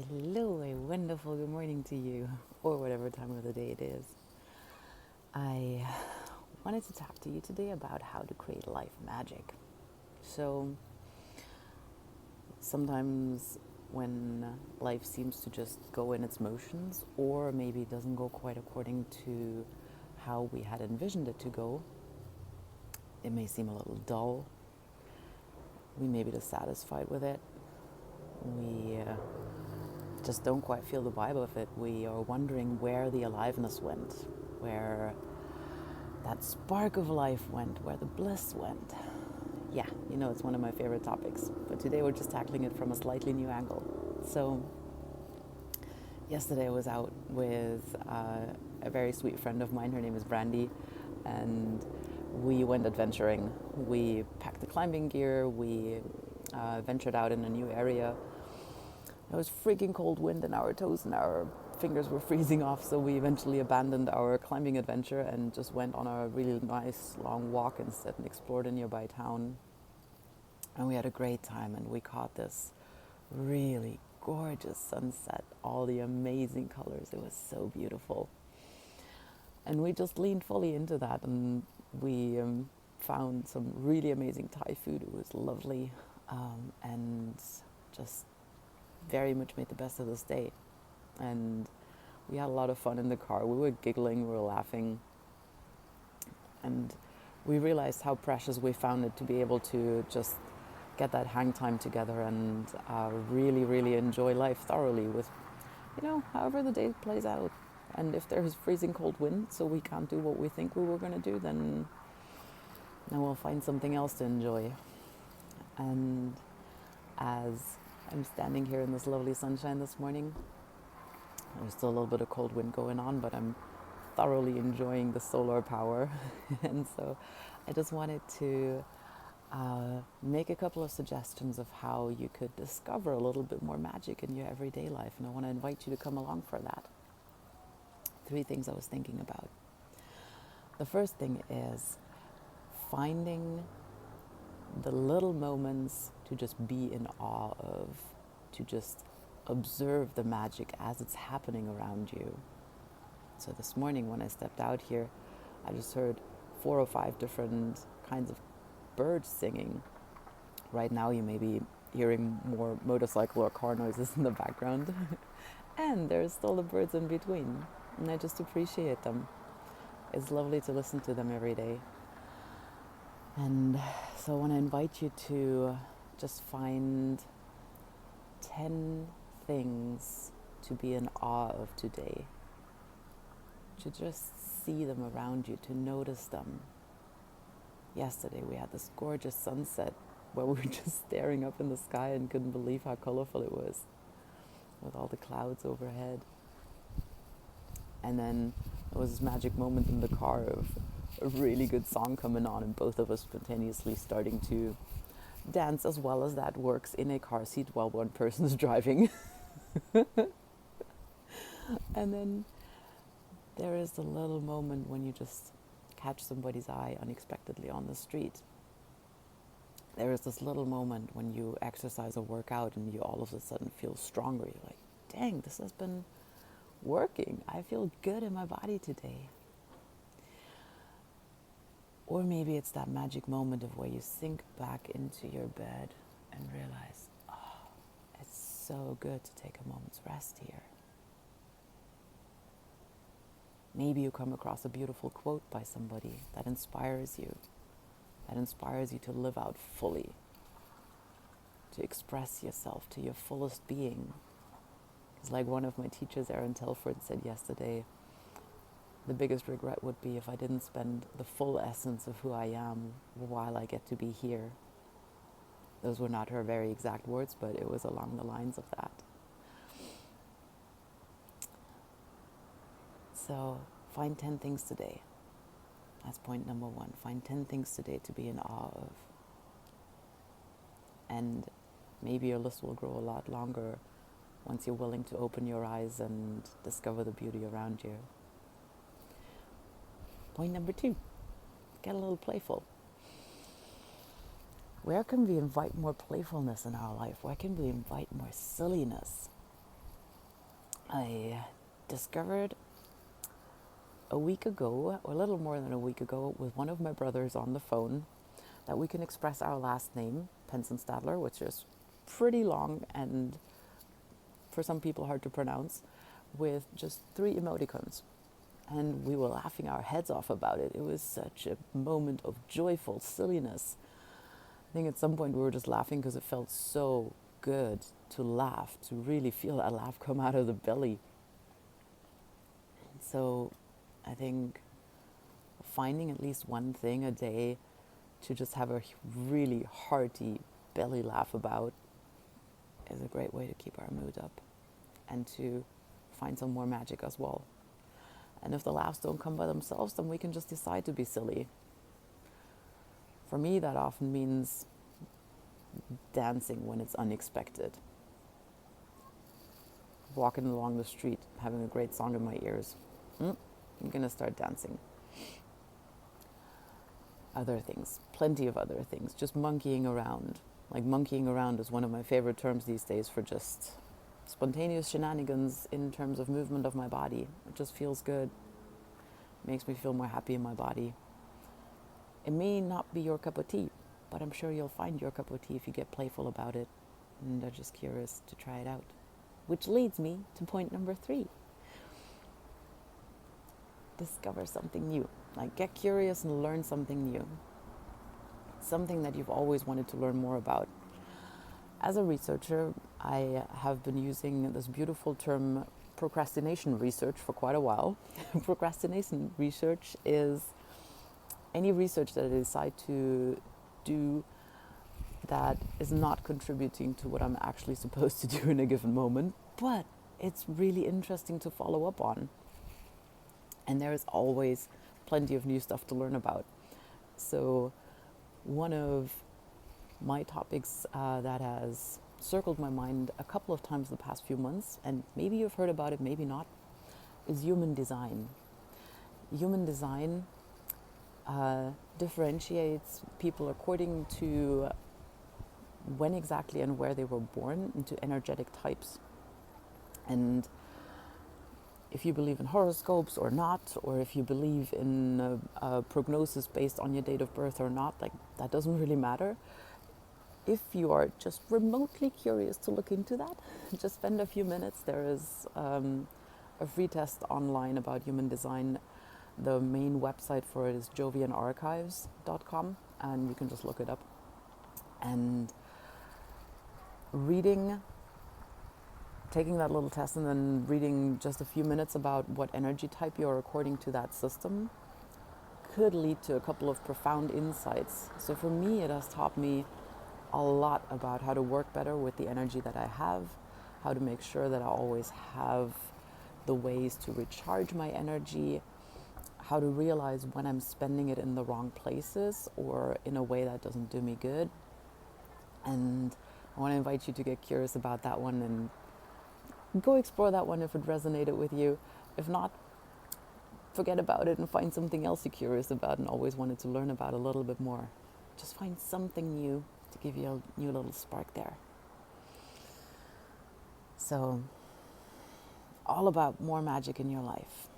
Hello, a wonderful good morning to you, or whatever time of the day it is. I wanted to talk to you today about how to create life magic. So, sometimes when life seems to just go in its motions, or maybe it doesn't go quite according to how we had envisioned it to go, it may seem a little dull. We may be dissatisfied with it. We just don't quite feel the vibe of it. We are wondering where the aliveness went, where that spark of life went, where the bliss went. Yeah, it's one of my favorite topics. But today we're just tackling it from a slightly new angle. So, yesterday I was out with a very sweet friend of mine. Her name is Brandy. And we went adventuring. We packed the climbing gear. We ventured out in a new area. It was freaking cold wind and our toes and our fingers were freezing off, so we eventually abandoned our climbing adventure and just went on a really nice long walk instead and explored a nearby town. And we had a great time, and we caught this really gorgeous sunset, all the amazing colors. It was so beautiful. And we just leaned fully into that, and we found some really amazing Thai food. It was lovely, and just very much made the best of this day. And we had a lot of fun in the car. We were giggling, we were laughing, and we realized how precious we found it to be able to just get that hang time together and really, really enjoy life thoroughly with, however the day plays out. And if there's freezing cold wind, so we can't do what we think we were going to do, then we'll find something else to enjoy. And as I'm standing here in this lovely sunshine this morning, there's still a little bit of cold wind going on, but I'm thoroughly enjoying the solar power. And so I just wanted to make a couple of suggestions of how you could discover a little bit more magic in your everyday life. And I want to invite you to come along for that. 3 things I was thinking about. The first thing is finding the little moments to just be in awe of, to just observe the magic as it's happening around you. So this morning when I stepped out here, I just heard 4 or 5 different kinds of birds singing. Right now you may be hearing more motorcycle or car noises in the background. And there's still the birds in between. And I just appreciate them. It's lovely to listen to them every day. And so I want to invite you to just find 10 things to be in awe of today. To just see them around you, to notice them. Yesterday we had this gorgeous sunset where we were just staring up in the sky and couldn't believe how colorful it was, with all the clouds overhead. And then there was this magic moment in the car of a really good song coming on, and both of us spontaneously starting to dance, as well as that works in a car seat while one person's driving. And then there is the little moment when you just catch somebody's eye unexpectedly on the street. There is this little moment when you exercise or work out and you all of a sudden feel stronger. You're like, dang, this has been working. I feel good in my body today. Or maybe it's that magic moment of where you sink back into your bed and realize, oh, it's so good to take a moment's rest here. Maybe you come across a beautiful quote by somebody that inspires you to live out fully, to express yourself to your fullest being. It's like one of my teachers, Erin Telford, said yesterday, the biggest regret would be if I didn't spend the full essence of who I am while I get to be here. Those were not her very exact words, but it was along the lines of that. So find 10 things today. That's point number 1. Find 10 things today to be in awe of. And maybe your list will grow a lot longer once you're willing to open your eyes and discover the beauty around you. Point number 2, get a little playful. Where can we invite more playfulness in our life? Where can we invite more silliness? I discovered a week ago, or a little more than a week ago, with one of my brothers on the phone, that we can express our last name, Pensenstadler, which is pretty long and for some people hard to pronounce, with just 3 emoticons. And we were laughing our heads off about it. It was such a moment of joyful silliness. I think at some point we were just laughing because it felt so good to laugh, to really feel that laugh come out of the belly. So I think finding at least one thing a day to just have a really hearty belly laugh about is a great way to keep our mood up and to find some more magic as well. And if the laughs don't come by themselves, then we can just decide to be silly. For me, that often means dancing when it's unexpected. Walking along the street, having a great song in my ears. I'm gonna start dancing. Other things, plenty of other things, just monkeying around. Like monkeying around is one of my favorite terms these days for just spontaneous shenanigans in terms of movement of my body. It just feels good. It makes me feel more happy in my body. It may not be your cup of tea, but I'm sure you'll find your cup of tea if you get playful about it and are just curious to try it out. Which leads me to point number 3. Discover something new. Like, get curious and learn something new. Something that you've always wanted to learn more about. As a researcher, I have been using this beautiful term procrastination research for quite a while. Procrastination research is any research that I decide to do that is not contributing to what I'm actually supposed to do in a given moment, but it's really interesting to follow up on. And there is always plenty of new stuff to learn about. So one of my topics that has circled my mind a couple of times the past few months, and maybe you've heard about it, maybe not, is human design. Human design differentiates people according to when exactly and where they were born into energetic types. And if you believe in horoscopes or not, or if you believe in a prognosis based on your date of birth or not, like that doesn't really matter. If you are just remotely curious to look into that, just spend a few minutes. There is a free test online about human design. The main website for it is jovianarchives.com, and you can just look it up. And taking that little test and then reading just a few minutes about what energy type you're according to that system could lead to a couple of profound insights. So for me, it has taught me a lot about how to work better with the energy that I have, how to make sure that I always have the ways to recharge my energy, how to realize when I'm spending it in the wrong places or in a way that doesn't do me good. And I want to invite you to get curious about that one and go explore that one if it resonated with you. If not, forget about it and find something else you're curious about and always wanted to learn about a little bit more. Just find something new to give you a new little spark there. So, all about more magic in your life.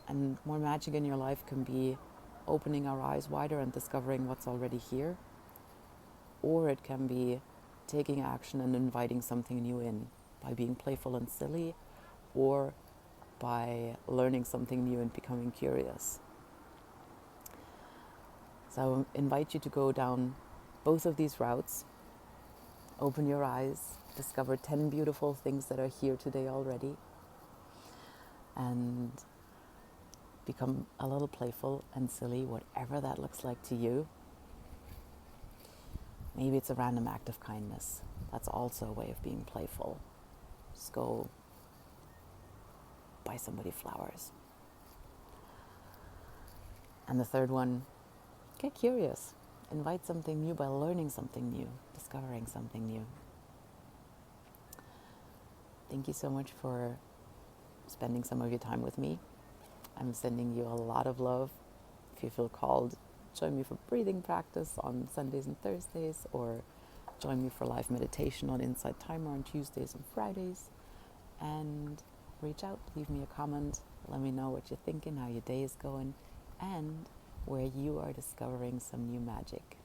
And more magic in your life can be opening our eyes wider and discovering what's already here. Or it can be taking action and inviting something new in by being playful and silly, or by learning something new and becoming curious. So I invite you to go down both of these routes. Open your eyes, discover 10 beautiful things that are here today already, and become a little playful and silly, whatever that looks like to you. Maybe it's a random act of kindness. That's also a way of being playful. Just go buy somebody flowers. And the third one, get curious. Invite something new by learning something new, discovering something new. Thank you so much for spending some of your time with me. I'm sending you a lot of love. If you feel called, join me for breathing practice on Sundays and Thursdays, or join me for live meditation on Inside Timer on Tuesdays and Fridays. And reach out, leave me a comment, let me know what you're thinking, how your day is going, and where you are discovering some new magic.